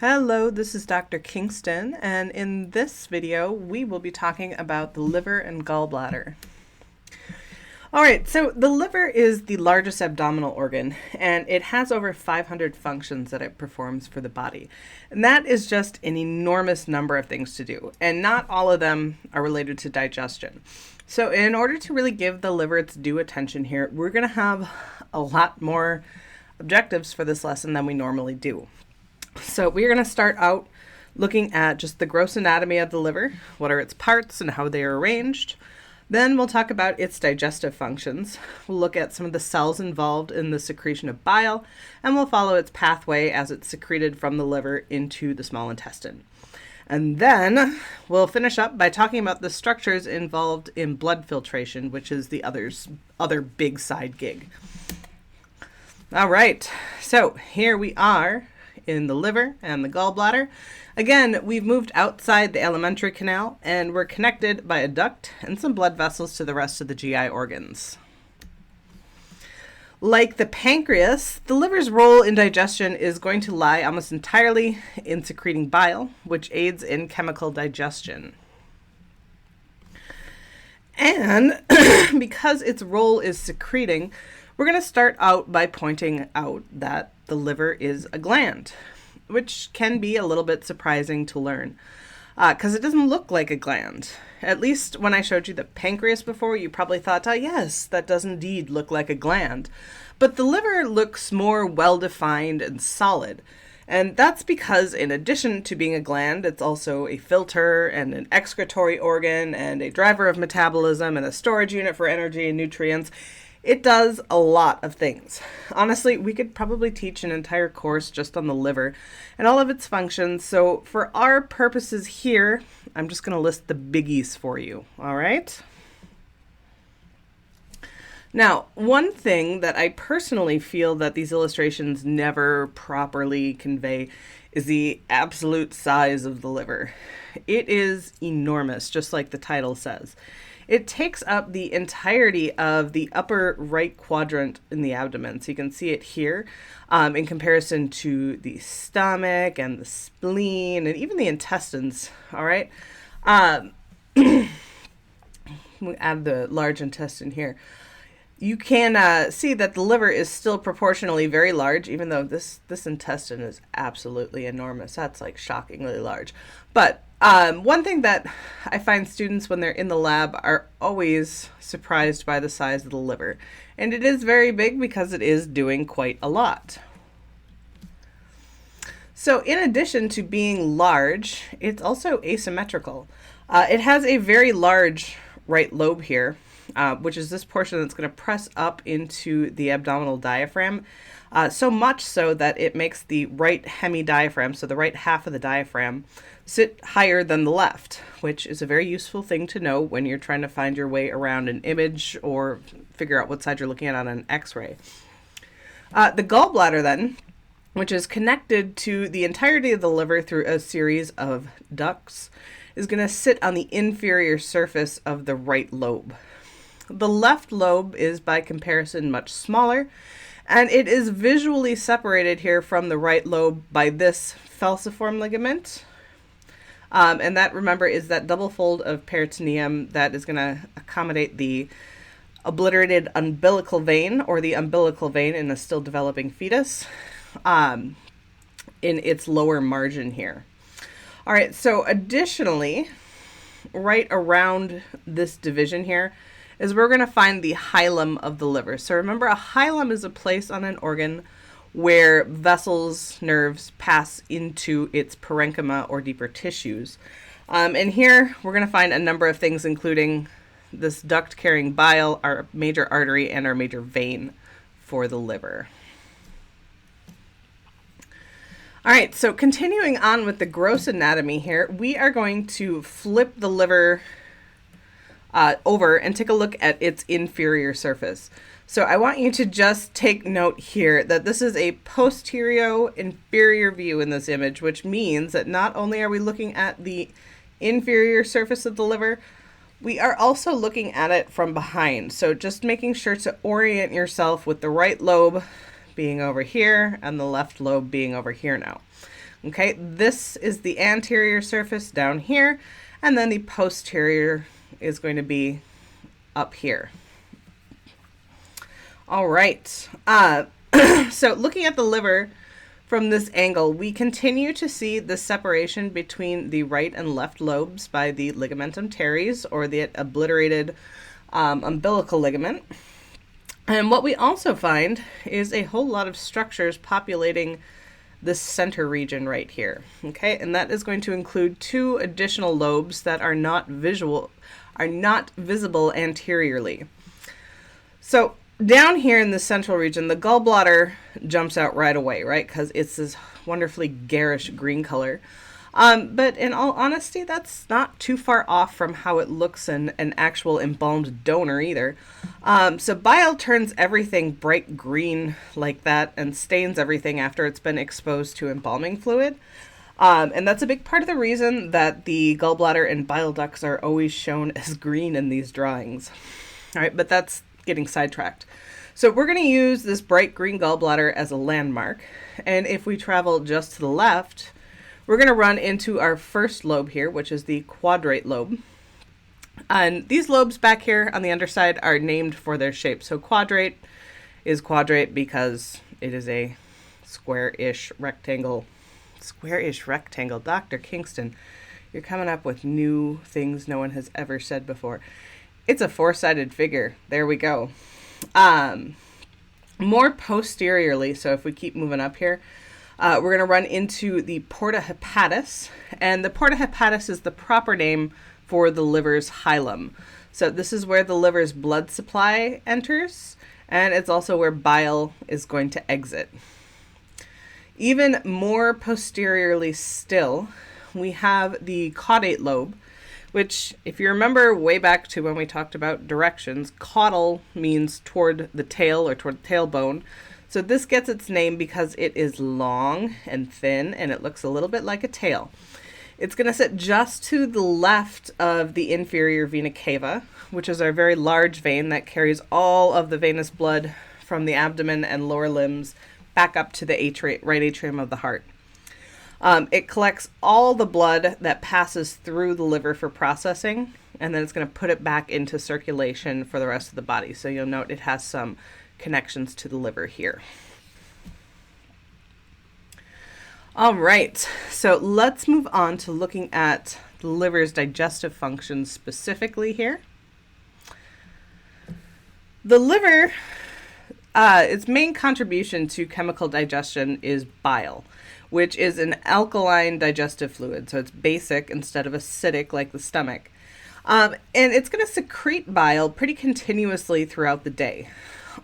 Hello, this is Dr. Kingston, and in this video we will be talking about the liver and gallbladder. Alright, so the liver is the largest abdominal organ, and it has over 500 functions that it performs for the body. And that is just an enormous number of things to do, and not all of them are related to digestion. So in order to really give the liver its due attention here, we're going to have a lot more objectives for this lesson than we normally do. So we're going to start out looking at just the gross anatomy of the liver, what are its parts and how they are arranged. Then we'll talk about its digestive functions. We'll look at some of the cells involved in the secretion of bile, and we'll follow its pathway as it's secreted from the liver into the small intestine. And then we'll finish up by talking about the structures involved in blood filtration, which is the other big side gig. All right, so here we are in the liver and the gallbladder. Again, we've moved outside the alimentary canal and we're connected by a duct and some blood vessels to the rest of the GI organs. Like the pancreas, the liver's role in digestion is going to lie almost entirely in secreting bile, which aids in chemical digestion. And because its role is secreting, we're going to start out by pointing out that the liver is a gland, which can be a little bit surprising to learn because it doesn't look like a gland. At least when I showed you the pancreas before, you probably thought, oh yes, that does indeed look like a gland. But the liver looks more well-defined and solid. And that's because in addition to being a gland, it's also a filter and an excretory organ and a driver of metabolism and a storage unit for energy and nutrients. It does a lot of things. Honestly, we could probably teach an entire course just on the liver and all of its functions. So for our purposes here, I'm just going to list the biggies for you. All right. Now, one thing that I personally feel that these illustrations never properly convey is the absolute size of the liver. It is enormous, just like the title says. It takes up the entirety of the upper right quadrant in the abdomen. So you can see it here in comparison to the stomach and the spleen and even the intestines. All right. We add the large intestine here. You can see that the liver is still proportionally very large, even though this intestine is absolutely enormous. That's like shockingly large. But one thing that I find students when they're in the lab are always surprised by the size of the liver. And it is very big because it is doing quite a lot. So in addition to being large, it's also asymmetrical. It has a very large right lobe here, which is this portion that's going to press up into the abdominal diaphragm, so much so that it makes the right hemidiaphragm, so the right half of the diaphragm, sit higher than the left, which is a very useful thing to know when you're trying to find your way around an image or figure out what side you're looking at on an x-ray. The gallbladder then, which is connected to the entirety of the liver through a series of ducts, is going to sit on the inferior surface of the right lobe. The left lobe is by comparison much smaller, and it is visually separated here from the right lobe by this falciform ligament. And that, remember, is that double fold of peritoneum that is going to accommodate the obliterated umbilical vein or the umbilical vein in a still developing fetus in its lower margin here. All right, so additionally, right around this division here is we're going to find the hilum of the liver. So remember, a hilum is a place on an organ where vessels, nerves pass into its parenchyma or deeper tissues. And here we're going to find a number of things, including this duct carrying bile, our major artery, and our major vein for the liver. All right, so continuing on with the gross anatomy here, we are going to flip the liver over and take a look at its inferior surface. So I want you to just take note here that this is a posterior inferior view in this image, which means that not only are we looking at the inferior surface of the liver, we are also looking at it from behind. So just making sure to orient yourself with the right lobe being over here and the left lobe being over here now. Okay, this is the anterior surface down here, and then the posterior is going to be up here. All right, so looking at the liver from this angle, we continue to see the separation between the right and left lobes by the ligamentum teres, or the obliterated umbilical ligament. And what we also find is a whole lot of structures populating this center region right here. Okay, and that is going to include 2 additional lobes that are not visible anteriorly. So down here in the central region, the gallbladder jumps out right away, right? Because it's this wonderfully garish green color. But in all honesty, that's not too far off from how it looks in an actual embalmed donor either. So bile turns everything bright green like that and stains everything after it's been exposed to embalming fluid. And that's a big part of the reason that the gallbladder and bile ducts are always shown as green in these drawings. All right, but that's getting sidetracked. So we're going to use this bright green gallbladder as a landmark. And if we travel just to the left, we're going to run into our first lobe here, which is the quadrate lobe. And these lobes back here on the underside are named for their shape. So quadrate is quadrate because it is a square-ish rectangle. Square-ish rectangle. Dr. Kingston, you're coming up with new things no one has ever said before. It's a 4-sided figure. There we go. More posteriorly, so if we keep moving up here, we're going to run into the porta hepatis. And the porta hepatis is the proper name for the liver's hilum. So this is where the liver's blood supply enters, and it's also where bile is going to exit. Even more posteriorly still, we have the caudate lobe, which, if you remember way back to when we talked about directions, caudal means toward the tail or toward the tailbone. So this gets its name because it is long and thin and it looks a little bit like a tail. It's going to sit just to the left of the inferior vena cava, which is our very large vein that carries all of the venous blood from the abdomen and lower limbs back up to the right atrium of the heart. It collects all the blood that passes through the liver for processing, and then it's going to put it back into circulation for the rest of the body. So you'll note it has some connections to the liver here. All right, so let's move on to looking at the liver's digestive functions specifically here. The liver, its main contribution to chemical digestion is bile, which is an alkaline digestive fluid. So it's basic instead of acidic like the stomach. And it's going to secrete bile pretty continuously throughout the day.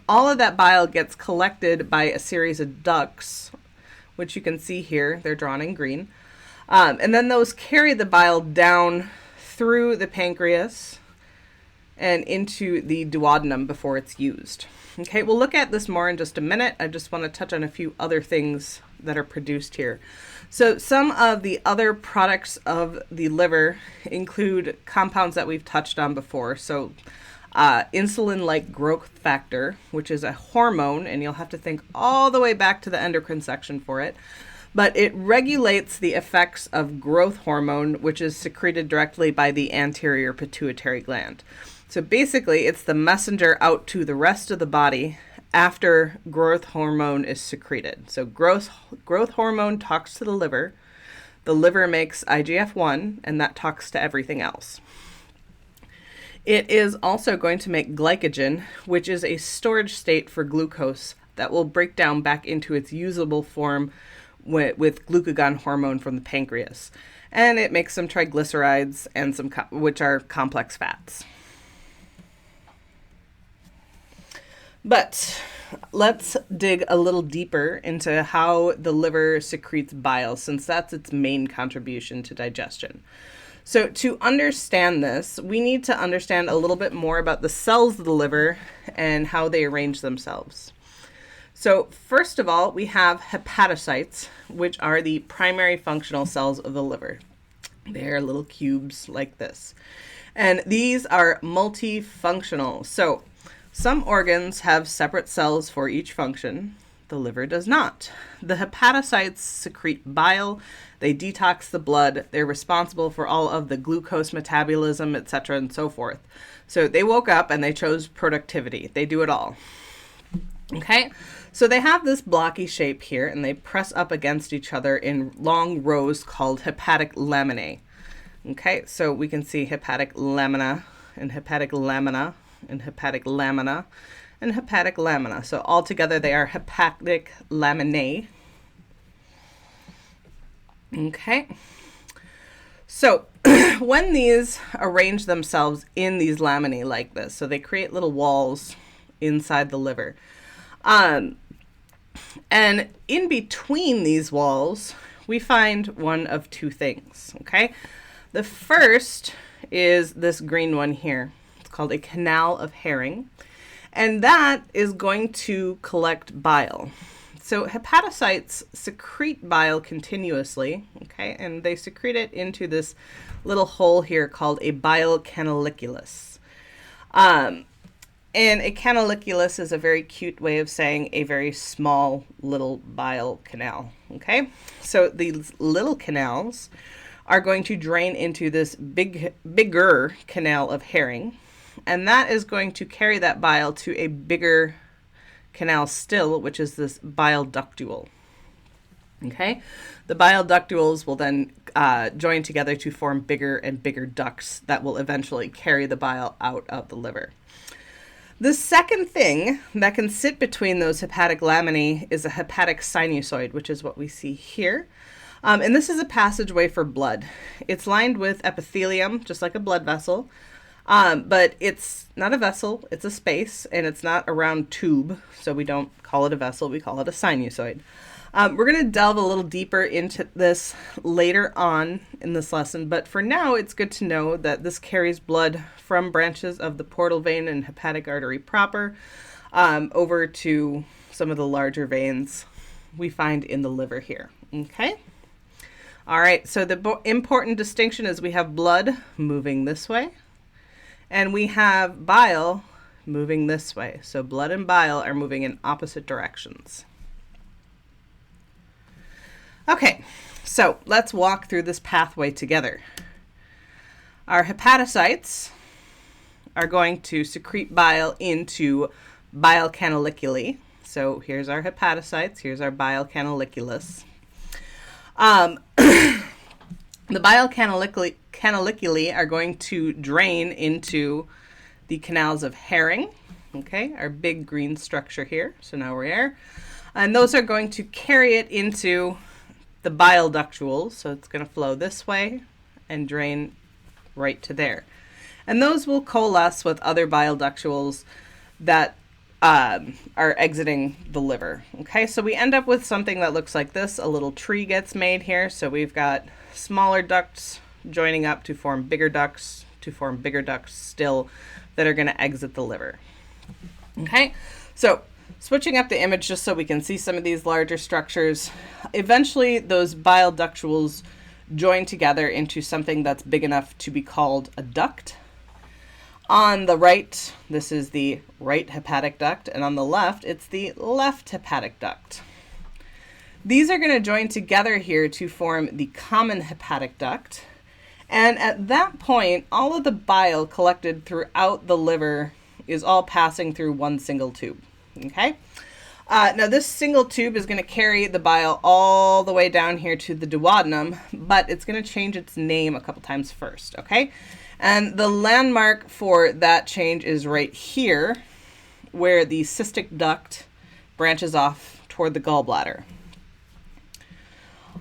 All of that bile gets collected by a series of ducts, which you can see here. They're drawn in green. And then those carry the bile down through the pancreas and into the duodenum before it's used. Okay, we'll look at this more in just a minute. I just want to touch on a few other things that are produced here. So some of the other products of the liver include compounds that we've touched on before. So insulin-like growth factor, which is a hormone, and you'll have to think all the way back to the endocrine section for it. But it regulates the effects of growth hormone, which is secreted directly by the anterior pituitary gland. So basically, it's the messenger out to the rest of the body after growth hormone is secreted. So growth hormone talks to the liver makes IGF-1, and that talks to everything else. It is also going to make glycogen, which is a storage state for glucose that will break down back into its usable form with glucagon hormone from the pancreas. And it makes some triglycerides and some which are complex fats. But let's dig a little deeper into how the liver secretes bile, since that's its main contribution to digestion. So to understand this, we need to understand a little bit more about the cells of the liver and how they arrange themselves. So first of all, we have hepatocytes, which are the primary functional cells of the liver. They're little cubes like this. And these are multifunctional. So some organs have separate cells for each function. The liver does not. The hepatocytes secrete bile. They detox the blood. They're responsible for all of the glucose metabolism, etc., and so forth. So they woke up and they chose productivity. They do it all. Okay, so they have this blocky shape here, and they press up against each other in long rows called hepatic laminae. Okay, so we can see hepatic lamina and hepatic lamina and hepatic lamina and hepatic lamina. So altogether they are hepatic laminae. Okay, so when these arrange themselves in these laminae like this, so they create little walls inside the liver. And in between these walls, we find one of two things, okay? The first is this green one here. It's called a canal of Herring, and that is going to collect bile. So hepatocytes secrete bile continuously, okay? And they secrete it into this little hole here called a bile canaliculus. And a canaliculus is a very cute way of saying a very small little bile canal, okay? So these little canals are going to drain into this bigger canal of Herring, and that is going to carry that bile to a bigger canal still, which is this bile ductule, okay? The bile ductules will then join together to form bigger and bigger ducts that will eventually carry the bile out of the liver. The second thing that can sit between those hepatic laminae is a hepatic sinusoid, which is what we see here. And this is a passageway for blood. It's lined with epithelium, just like a blood vessel, but it's not a vessel, it's a space, and it's not a round tube, so we don't call it a vessel, we call it a sinusoid. We're going to delve a little deeper into this later on in this lesson, but for now it's good to know that this carries blood from branches of the portal vein and hepatic artery proper over to some of the larger veins we find in the liver here. Okay? All right, so the important distinction is we have blood moving this way, and we have bile moving this way. So blood and bile are moving in opposite directions. Okay, so let's walk through this pathway together. Our hepatocytes are going to secrete bile into bile canaliculi. So here's our hepatocytes, here's our bile canaliculus. The bile canaliculi are going to drain into the canals of Herring, okay, our big green structure here. So now we're here. And those are going to carry it into the bile ductules, so it's going to flow this way and drain right to there. And those will coalesce with other bile ductules that are exiting the liver. Okay, so we end up with something that looks like this. A little tree gets made here. So we've got smaller ducts joining up to form bigger ducts still that are going to exit the liver. Okay, so switching up the image just so we can see some of these larger structures. Eventually, those bile ductules join together into something that's big enough to be called a duct. On the right, this is the right hepatic duct, and on the left, it's the left hepatic duct. These are going to join together here to form the common hepatic duct. And at that point, all of the bile collected throughout the liver is all passing through one single tube. Okay, now this single tube is going to carry the bile all the way down here to the duodenum, but it's going to change its name a couple times first, okay? And the landmark for that change is right here, where the cystic duct branches off toward the gallbladder.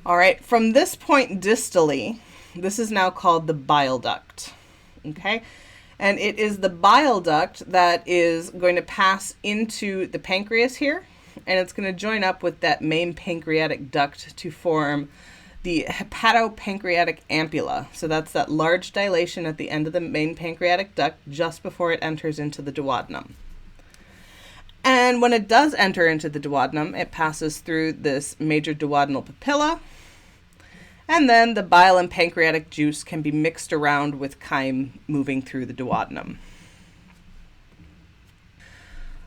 All right, from this point distally, this is now called the bile duct, okay? And it is the bile duct that is going to pass into the pancreas here, and it's going to join up with that main pancreatic duct to form the hepatopancreatic ampulla. So that's that large dilation at the end of the main pancreatic duct just before it enters into the duodenum. And when it does enter into the duodenum, it passes through this major duodenal papilla, and then the bile and pancreatic juice can be mixed around with chyme moving through the duodenum.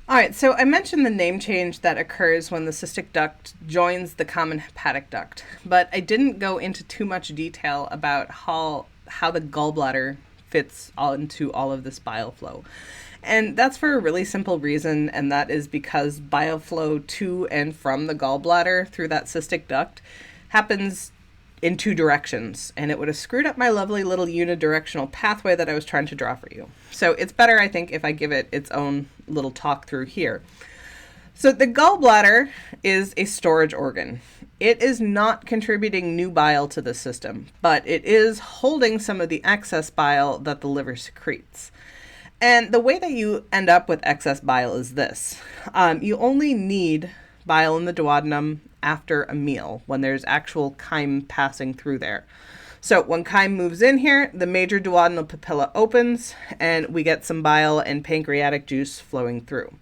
All right, so I mentioned the name change that occurs when the cystic duct joins the common hepatic duct, but I didn't go into too much detail about how the gallbladder fits into all of this bile flow. And that's for a really simple reason, and that is because bile flow to and from the gallbladder through that cystic duct happens in two directions, and it would have screwed up my lovely little unidirectional pathway that I was trying to draw for you. So it's better, I think, if I give it its own little talk through here. So the gallbladder is a storage organ. It is not contributing new bile to the system, but it is holding some of the excess bile that the liver secretes. And the way that you end up with excess bile is this. You only need bile in the duodenum after a meal, when there's actual chyme passing through there. So when chyme moves in here, the major duodenal papilla opens, and we get some bile and pancreatic juice flowing through.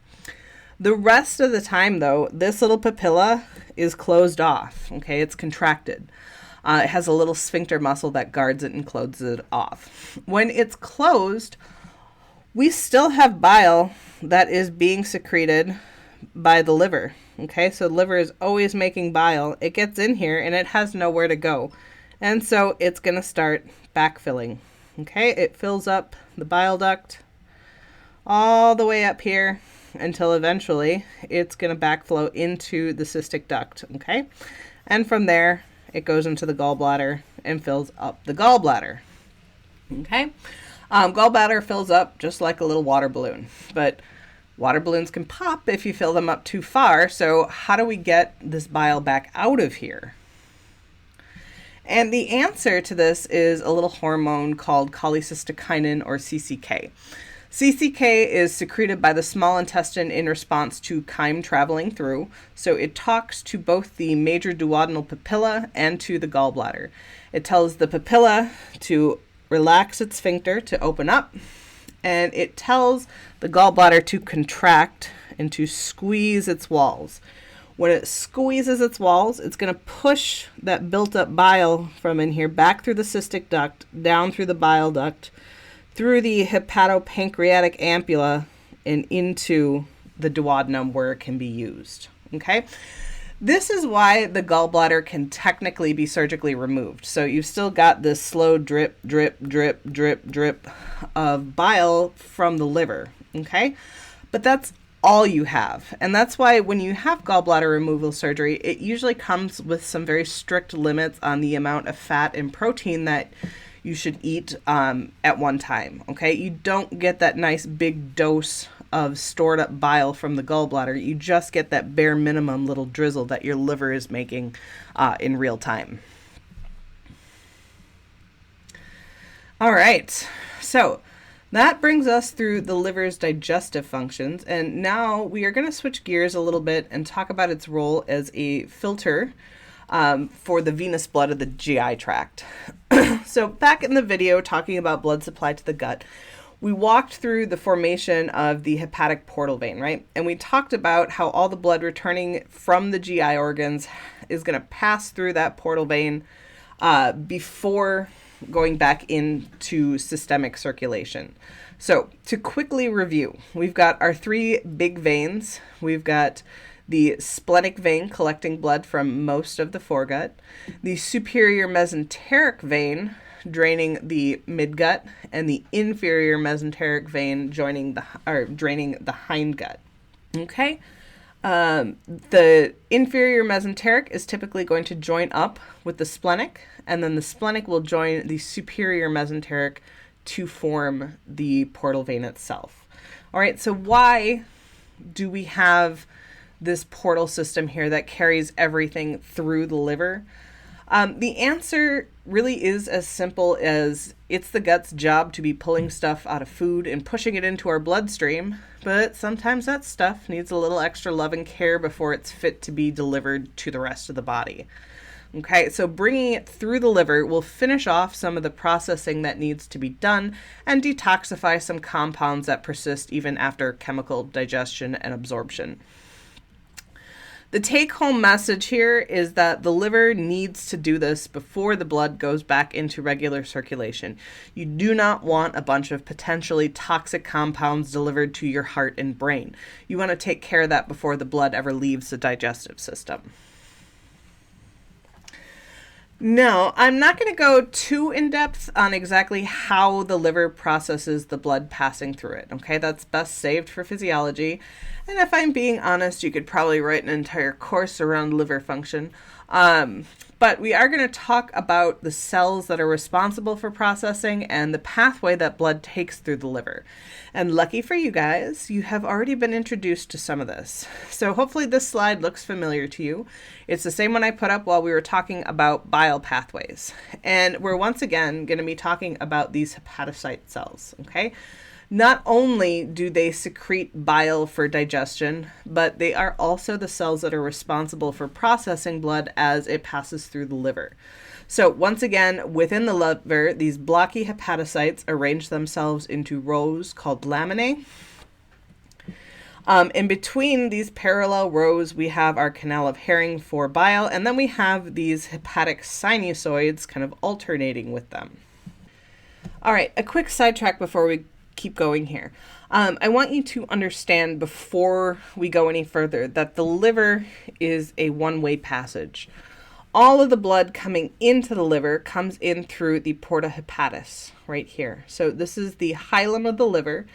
The rest of the time, though, this little papilla is closed off, okay? It's contracted. It has a little sphincter muscle that guards it and closes it off. When it's closed, we still have bile that is being secreted by the liver. Okay, so the liver is always making bile. It gets in here and it has nowhere to go. And so it's going to start backfilling. Okay, it fills up the bile duct all the way up here until eventually it's going to backflow into the cystic duct. Okay, and from there it goes into the gallbladder and fills up the gallbladder. Okay, gallbladder fills up just like a little water balloon, but water balloons can pop if you fill them up too far, so how do we get this bile back out of here? And the answer to this is a little hormone called cholecystokinin, or CCK. CCK is secreted by the small intestine in response to chyme traveling through, so it talks to both the major duodenal papilla and to the gallbladder. It tells the papilla to relax its sphincter, to open up, and it tells the gallbladder to contract and to squeeze its walls. When it squeezes its walls, it's going to push that built-up bile from in here back through the cystic duct, down through the bile duct, through the hepatopancreatic ampulla, and into the duodenum where it can be used. Okay? This is why the gallbladder can technically be surgically removed. So you've still got this slow drip, drip, drip, drip, drip of bile from the liver, okay? But that's all you have. And that's why when you have gallbladder removal surgery, it usually comes with some very strict limits on the amount of fat and protein that you should eat at one time, okay? You don't get that nice big dose of stored up bile from the gallbladder. You just get that bare minimum little drizzle that your liver is making in real time. All right, so that brings us through the liver's digestive functions, and now we are going to switch gears a little bit and talk about its role as a filter for the venous blood of the GI tract. So back in the video talking about blood supply to the gut, we walked through the formation of the hepatic portal vein, right? And we talked about how all the blood returning from the GI organs is going to pass through that portal vein before going back into systemic circulation. So to quickly review, we've got our three big veins. We've got the splenic vein collecting blood from most of the foregut, the superior mesenteric vein draining the midgut, and the inferior mesenteric vein draining the hindgut. Okay? The inferior mesenteric is typically going to join up with the splenic, and then the splenic will join the superior mesenteric to form the portal vein itself. All right, so why do we have this portal system here that carries everything through the liver? The answer really is as simple as it's the gut's job to be pulling stuff out of food and pushing it into our bloodstream, but sometimes that stuff needs a little extra love and care before it's fit to be delivered to the rest of the body. Okay, so bringing it through the liver will finish off some of the processing that needs to be done and detoxify some compounds that persist even after chemical digestion and absorption. The take-home message here is that the liver needs to do this before the blood goes back into regular circulation. You do not want a bunch of potentially toxic compounds delivered to your heart and brain. You want to take care of that before the blood ever leaves the digestive system. No, I'm not going to go too in depth on exactly how the liver processes the blood passing through it. Okay, that's best saved for physiology. And if I'm being honest, you could probably write an entire course around liver function. But we are going to talk about the cells that are responsible for processing and the pathway that blood takes through the liver. And lucky for you guys, you have already been introduced to some of this. So hopefully this slide looks familiar to you. It's the same one I put up while we were talking about bile pathways. And we're once again going to be talking about these hepatocyte cells, okay? Not only do they secrete bile for digestion, but they are also the cells that are responsible for processing blood as it passes through the liver. So once again, within the liver, these blocky hepatocytes arrange themselves into rows called laminae. In between these parallel rows, we have our canal of Herring for bile, and then we have these hepatic sinusoids kind of alternating with them. All right, a quick sidetrack before we keep going here. I want you to understand before we go any further that the liver is a one-way passage. All of the blood coming into the liver comes in through the porta hepatis right here. So this is the hilum of the liver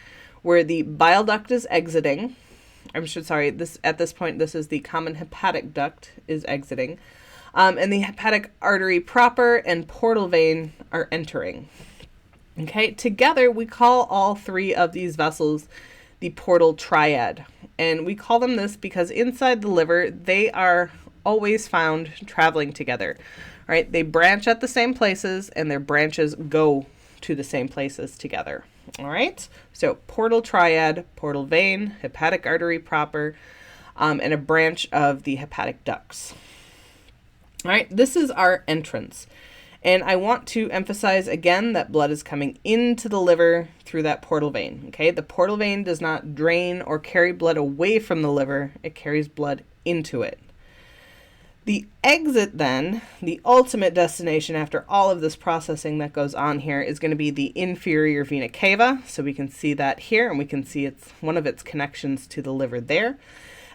where the bile duct is exiting. At this point, this is the common hepatic duct is exiting. And the hepatic artery proper and portal vein are entering. Okay, together we call all three of these vessels the portal triad. And we call them this because inside the liver, they are always found traveling together, right? They branch at the same places and their branches go to the same places together. All right, so portal triad, portal vein, hepatic artery proper, and a branch of the hepatic ducts. All right, this is our entrance. And I want to emphasize again that blood is coming into the liver through that portal vein. Okay, the portal vein does not drain or carry blood away from the liver, it carries blood into it. The exit then, the ultimate destination after all of this processing that goes on here is going to be the inferior vena cava. So we can see that here, and we can see it's one of its connections to the liver there.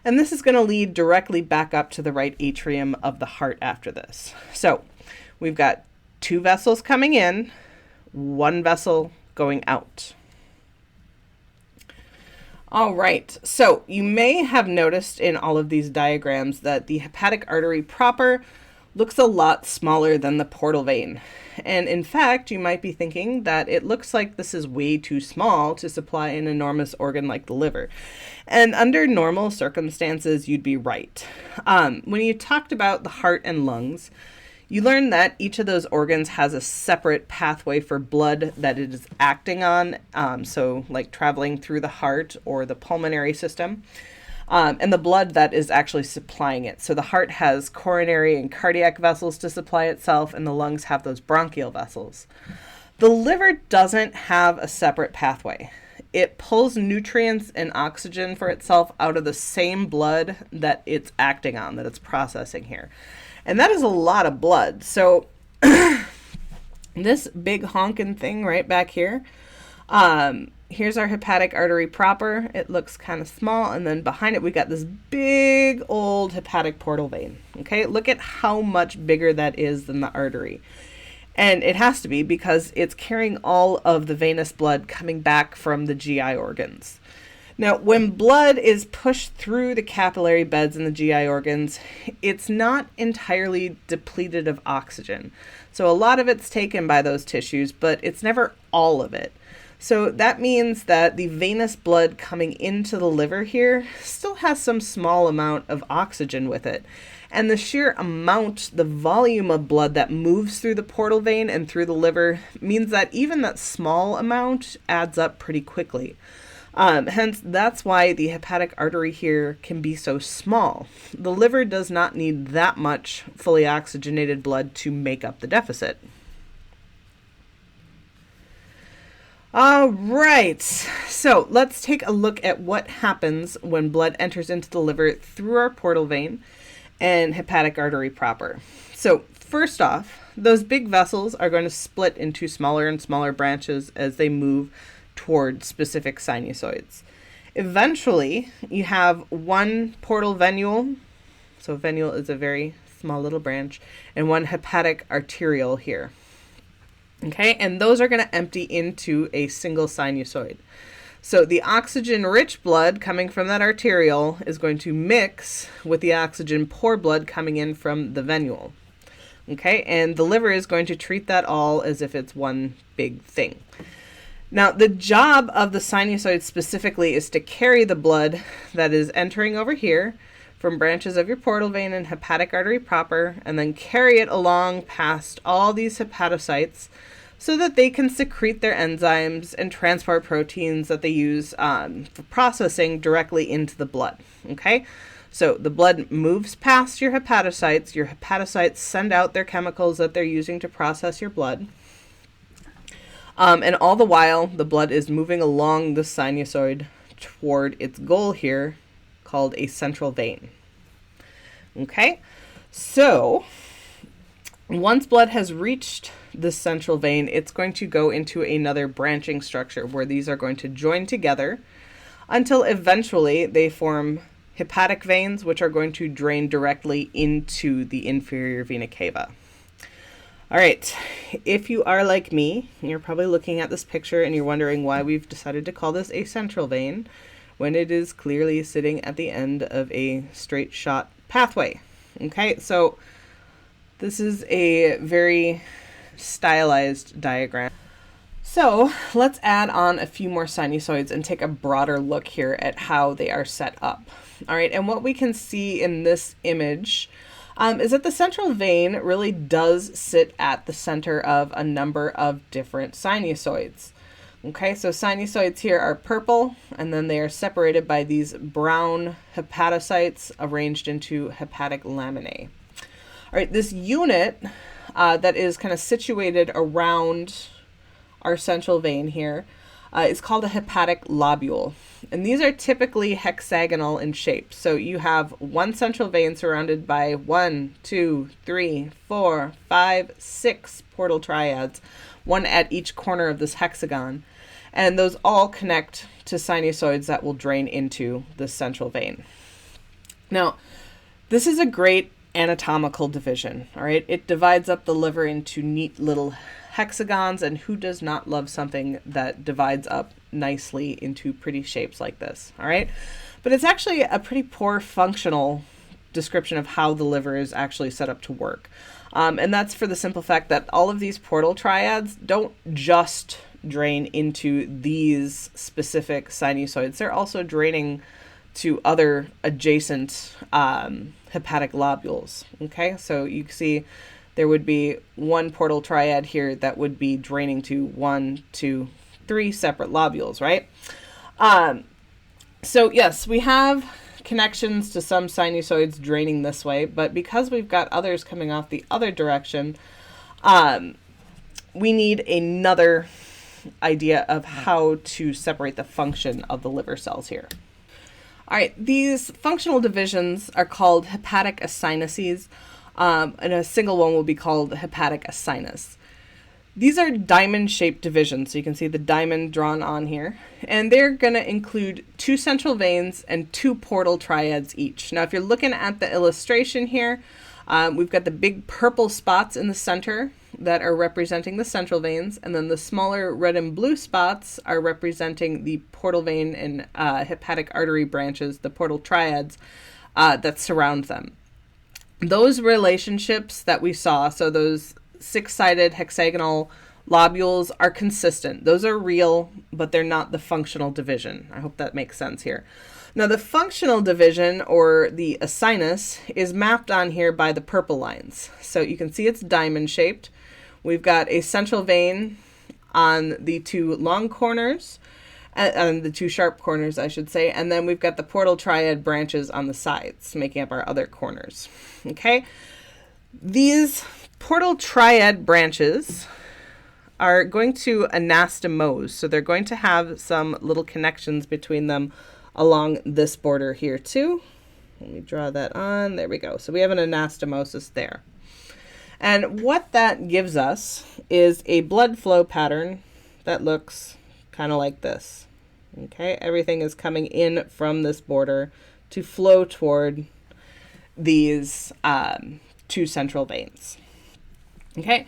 And this is going to lead directly back up to the right atrium of the heart after this. So we've got two vessels coming in, one vessel going out. All right, so you may have noticed in all of these diagrams that the hepatic artery proper looks a lot smaller than the portal vein. And in fact, you might be thinking that it looks like this is way too small to supply an enormous organ like the liver. And under normal circumstances, you'd be right. When you talked about the heart and lungs, you learn that each of those organs has a separate pathway for blood that it is acting on, so like traveling through the heart or the pulmonary system, and the blood that is actually supplying it. So the heart has coronary and cardiac vessels to supply itself, and the lungs have those bronchial vessels. The liver doesn't have a separate pathway. It pulls nutrients and oxygen for itself out of the same blood that it's acting on, that it's processing here. And that is a lot of blood. So this big honking thing right back here, here's our hepatic artery proper. It looks kind of small. And then behind it, we got this big old hepatic portal vein. Okay, look at how much bigger that is than the artery. And it has to be because it's carrying all of the venous blood coming back from the GI organs. Now, when blood is pushed through the capillary beds in the GI organs, it's not entirely depleted of oxygen. So a lot of it's taken by those tissues, but it's never all of it. So that means that the venous blood coming into the liver here still has some small amount of oxygen with it. And the sheer amount, the volume of blood that moves through the portal vein and through the liver means that even that small amount adds up pretty quickly. Hence, that's why the hepatic artery here can be so small. The liver does not need that much fully oxygenated blood to make up the deficit. All right, so let's take a look at what happens when blood enters into the liver through our portal vein and hepatic artery proper. So first off, those big vessels are going to split into smaller and smaller branches as they move toward specific sinusoids. Eventually, you have one portal venule, so venule is a very small little branch, and one hepatic arteriole here. Okay, and those are going to empty into a single sinusoid. So the oxygen-rich blood coming from that arteriole is going to mix with the oxygen-poor blood coming in from the venule. Okay, and the liver is going to treat that all as if it's one big thing. Now, the job of the sinusoid specifically is to carry the blood that is entering over here from branches of your portal vein and hepatic artery proper, and then carry it along past all these hepatocytes so that they can secrete their enzymes and transport proteins that they use for processing directly into the blood. Okay, so the blood moves past your hepatocytes send out their chemicals that they're using to process your blood. And all the while, the blood is moving along the sinusoid toward its goal here, called a central vein. Okay, so once blood has reached the central vein, it's going to go into another branching structure where these are going to join together until eventually they form hepatic veins, which are going to drain directly into the inferior vena cava. All right, if you are like me, you're probably looking at this picture and you're wondering why we've decided to call this a central vein when it is clearly sitting at the end of a straight shot pathway. Okay, so this is a very stylized diagram. So let's add on a few more sinusoids and take a broader look here at how they are set up. All right, and what we can see in this image is that the central vein really does sit at the center of a number of different sinusoids. Okay, so sinusoids here are purple, and then they are separated by these brown hepatocytes arranged into hepatic laminae. All right, this unit that is kind of situated around our central vein here is called a hepatic lobule. And these are typically hexagonal in shape. So you have one central vein surrounded by 1, 2, 3, 4, 5, 6 portal triads, one at each corner of this hexagon. And those all connect to sinusoids that will drain into the central vein. Now, this is a great anatomical division, all right? It divides up the liver into neat little hexagons, and who does not love something that divides up nicely into pretty shapes like this, all right? But it's actually a pretty poor functional description of how the liver is actually set up to work. And that's for the simple fact that all of these portal triads don't just drain into these specific sinusoids. They're also draining to other adjacent hepatic lobules, okay? So you can see there would be one portal triad here that would be draining to 1, 2, 3 separate lobules, right? So yes, we have connections to some sinusoids draining this way, but because we've got others coming off the other direction, we need another idea of how to separate the function of the liver cells here. All right, these functional divisions are called hepatic acinuses, and a single one will be called hepatic acinus. These are diamond-shaped divisions, so you can see the diamond drawn on here, and they're going to include 2 central veins and 2 portal triads each. Now, if you're looking at the illustration here, we've got the big purple spots in the center that are representing the central veins, and then the smaller red and blue spots are representing the portal vein and hepatic artery branches, the portal triads that surround them. Those relationships that we saw, so those 6-sided hexagonal lobules, are consistent. Those are real, but they're not the functional division. I hope that makes sense here. Now, the functional division, or the acinus, is mapped on here by the purple lines. So you can see it's diamond-shaped. We've got a central vein on the 2 long corners, and the 2 sharp corners, I should say, and then we've got the portal triad branches on the sides, making up our other corners. Okay? These portal triad branches are going to anastomose, so they're going to have some little connections between them along this border here too. Let me draw that on. There we go. So we have an anastomosis there. And what that gives us is a blood flow pattern that looks kind of like this. Okay, everything is coming in from this border to flow toward these two central veins. Okay,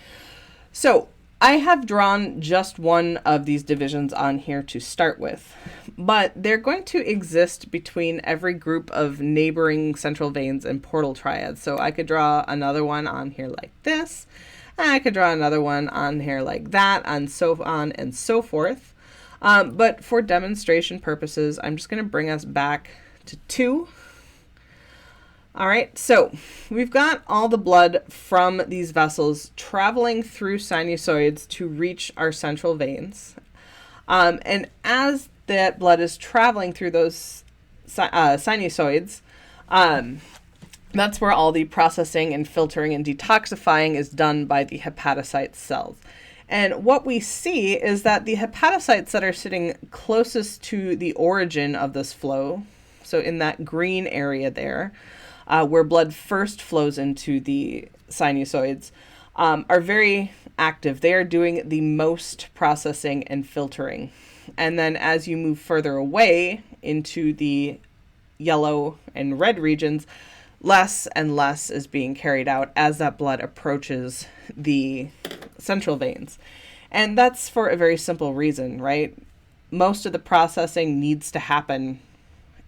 so I have drawn just one of these divisions on here to start with, but they're going to exist between every group of neighboring central veins and portal triads. So I could draw another one on here like this, and I could draw another one on here like that, and so on and so forth. But for demonstration purposes, I'm just going to bring us back to 2. All right, so we've got all the blood from these vessels traveling through sinusoids to reach our central veins. And as that blood is traveling through those sinusoids, that's where all the processing and filtering and detoxifying is done by the hepatocyte cells. And what we see is that the hepatocytes that are sitting closest to the origin of this flow, so in that green area there, where blood first flows into the sinusoids, are very active. They are doing the most processing and filtering. And then as you move further away into the yellow and red regions, less and less is being carried out as that blood approaches the central veins. And that's for a very simple reason, right? Most of the processing needs to happen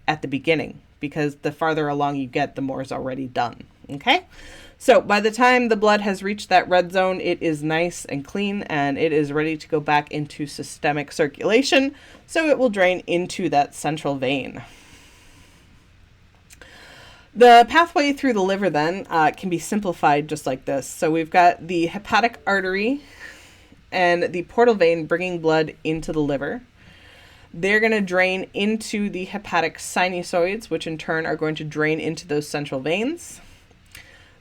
at the beginning, because the farther along you get, the more is already done. Okay? So by the time the blood has reached that red zone, it is nice and clean, and it is ready to go back into systemic circulation, so it will drain into that central vein. The pathway through the liver then can be simplified just like this. So we've got the hepatic artery and the portal vein bringing blood into the liver. They're going to drain into the hepatic sinusoids, which in turn are going to drain into those central veins.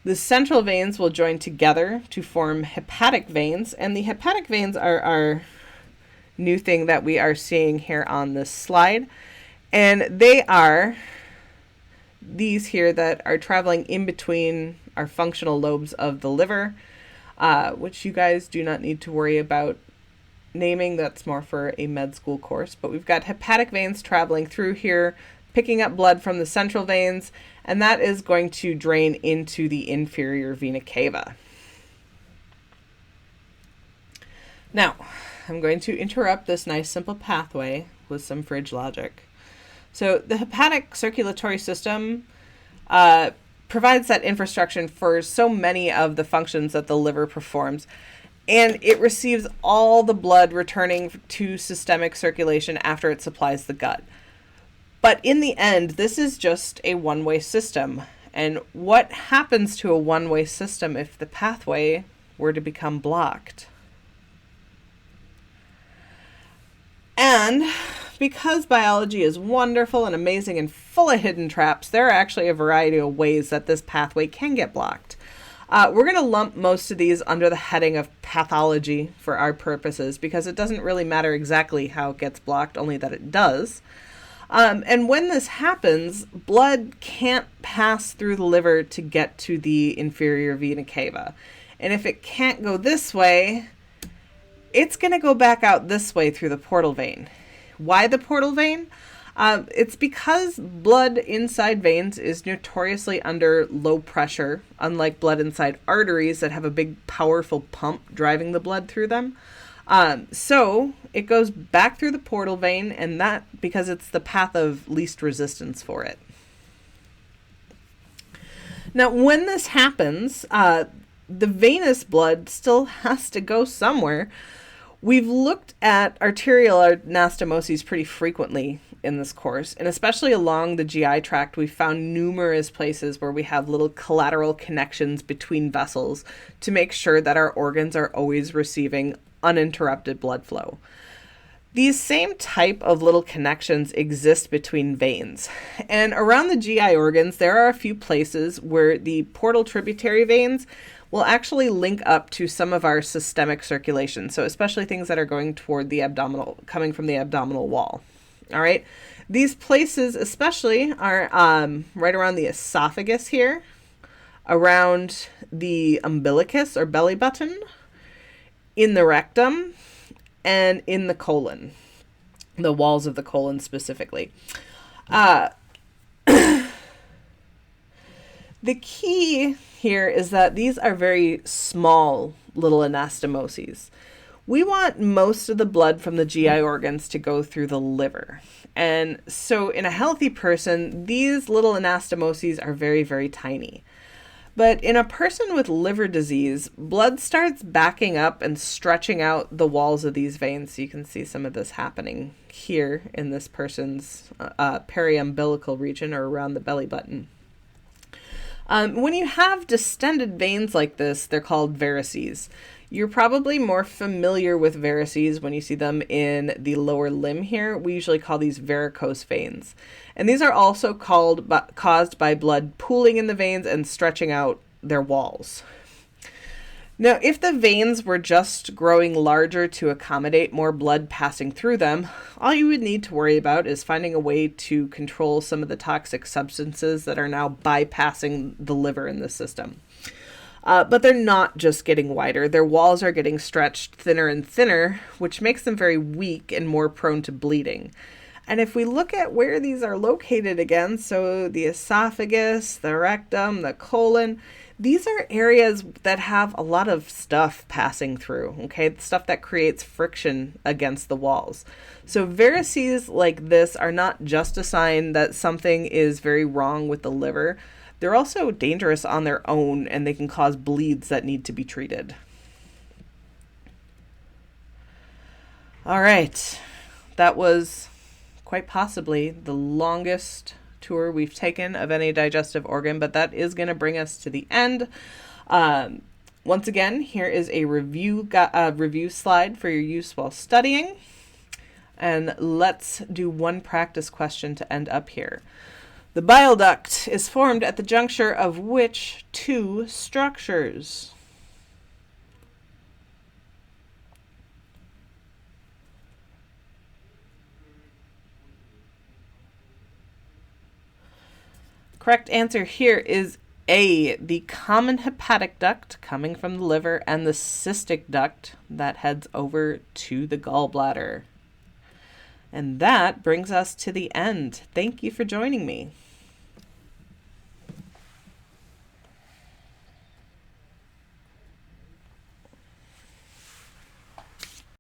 The central veins will join together to form hepatic veins, and the hepatic veins are our new thing that we are seeing here on this slide. And they are these here that are traveling in between our functional lobes of the liver, which you guys do not need to worry about naming. That's more for a med school course. But we've got hepatic veins traveling through here, picking up blood from the central veins, and that is going to drain into the inferior vena cava. Now, I'm going to interrupt this nice simple pathway with some fridge logic. So the hepatic circulatory system provides that infrastructure for so many of the functions that the liver performs, and it receives all the blood returning to systemic circulation after it supplies the gut. But in the end, this is just a one-way system. And what happens to a one-way system if the pathway were to become blocked? And because biology is wonderful and amazing and full of hidden traps, there are actually a variety of ways that this pathway can get blocked. We're going to lump most of these under the heading of pathology for our purposes, because it doesn't really matter exactly how it gets blocked, only that it does. And when this happens, blood can't pass through the liver to get to the inferior vena cava. And if it can't go this way, it's going to go back out this way through the portal vein. Why the portal vein? It's because blood inside veins is notoriously under low pressure, unlike blood inside arteries that have a big, powerful pump driving the blood through them. So it goes back through the portal vein, and that because it's the path of least resistance for it. Now, when this happens, the venous blood still has to go somewhere. We've looked at arterial anastomoses pretty frequently in this course, and especially along the GI tract, we've found numerous places where we have little collateral connections between vessels to make sure that our organs are always receiving uninterrupted blood flow. These same type of little connections exist between veins. And around the GI organs, there are a few places where the portal tributary veins will actually link up to some of our systemic circulation. So especially things that are going toward the abdominal, coming from the abdominal wall. All right. These places especially are right around the esophagus here, around the umbilicus or belly button, in the rectum, and in the colon, the walls of the colon specifically. The key here is that these are very small little anastomoses. We want most of the blood from the GI organs to go through the liver. And so in a healthy person, these little anastomoses are very, very tiny. But in a person with liver disease, blood starts backing up and stretching out the walls of these veins. So you can see some of this happening here in this person's periumbilical region or around the belly button. When you have distended veins like this, they're called varices. You're probably more familiar with varices when you see them in the lower limb here. We usually call these varicose veins. And these are also caused by blood pooling in the veins and stretching out their walls. Now, if the veins were just growing larger to accommodate more blood passing through them, all you would need to worry about is finding a way to control some of the toxic substances that are now bypassing the liver in the system. But they're not just getting wider. Their walls are getting stretched thinner and thinner, which makes them very weak and more prone to bleeding. And if we look at where these are located again, so the esophagus, the rectum, the colon, these are areas that have a lot of stuff passing through, okay? Stuff that creates friction against the walls. So varices like this are not just a sign that something is very wrong with the liver. They're also dangerous on their own, and they can cause bleeds that need to be treated. All right, that was quite possibly the longest tour we've taken of any digestive organ, but that is going to bring us to the end. Once again, here is a review slide for your use while studying. And let's do one practice question to end up here. The bile duct is formed at the juncture of which two structures? Correct answer here is A, the common hepatic duct coming from the liver and the cystic duct that heads over to the gallbladder. And that brings us to the end. Thank you for joining me.